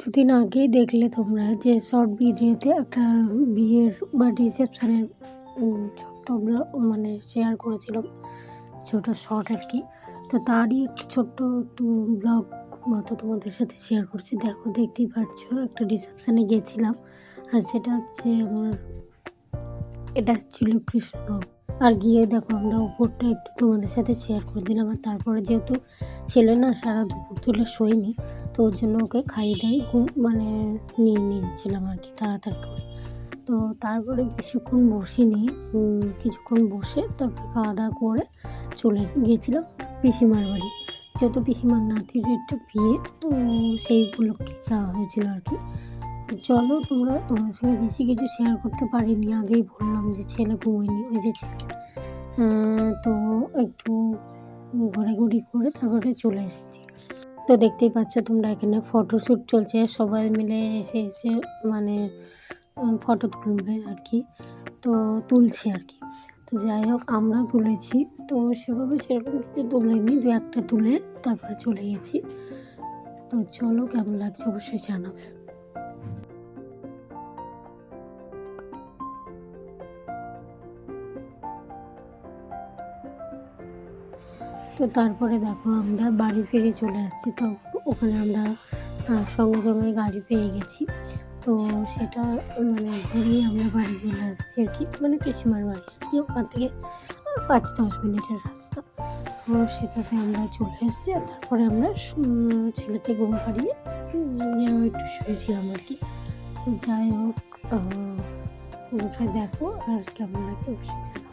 কিছুদিন আগেই দেখলে তোমরা যে শর্ট ভিডিওতে একটা বিয়ের বা রিসেপশনের ছোট্ট মানে শেয়ার করেছিলাম, ছোটো শর্ট আর কি। তো তারই ছোট্ট একটু ব্লগ মতো তোমাদের সাথে শেয়ার করছি। দেখো, দেখতেই পাচ্ছ একটা রিসেপশানে গিয়েছিলাম, আর সেটা হচ্ছে এটা ছিল কৃষ্ণ। আর গিয়ে দেখো আমরা উপরটা একটু তোমাদের সাথে শেয়ার করে দিলাম। আর তারপরে যেহেতু ছেলে না সারা দুপুর ধরে শোয়নি, তো ওর জন্য ওকে খাইয়ে দাই মানে নিয়ে নিয়েছিলাম আর কি তাড়াতাড়ি করে। তো তারপরে বেশিক্ষণ বসিনি, কিছুক্ষণ বসে তারপর খাওয়া দাওয়া করে চলে গিয়েছিলাম পিসিমার বাড়ি। যেহেতু পিসিমার নাতির একটা বিয়ে, তো সেই উপলক্ষে যাওয়া হয়েছিল আর কি। চলো, তোমাদের সঙ্গে বেশি কিছু শেয়ার করতে পারিনি, আগেই বললাম যে ছেলে ঘুমোয়নি, ওই যে ছেলে। তো একটু ঘোরাঘুরি করে তারপরে চলে এসেছি। তো দেখতেই পাচ্ছ তোমরা, এখানে ফটোশ্যুট চলছে, সবাই মিলে এসে মানে ফটো তুলবে আর কি, তো তুলছি আর কি। তো যাই হোক, আমরা তুলেছি, তো সেরকম কিছু তুলিনি, দু একটা তুলে তারপরে চলে গেছি। তো চলো, কেমন লাগছে অবশ্যই জানাবে। তো তারপরে দেখো আমরা বাড়ি ফিরে চলে আসছি। তো ওখানে আমরা সঙ্গে সঙ্গে গাড়ি পেয়ে গেছি। তো সেটা মানে ঘুরিয়ে আমরা বাড়ি চলে আসছি আর কি, মানে পিসিমার বাড়ি আর কি, ওখান থেকে 5-10 মিনিটের রাস্তা। তো সেটাতে আমরা চলে এসেছি। আর তারপরে আমরা ছেলেকে ঘুম পাড়িয়ে একটু শুয়েছিলাম আর কি। তো যাই হোক, অবশ্যই দেখো আর কেমন লাগছে অবশ্যই।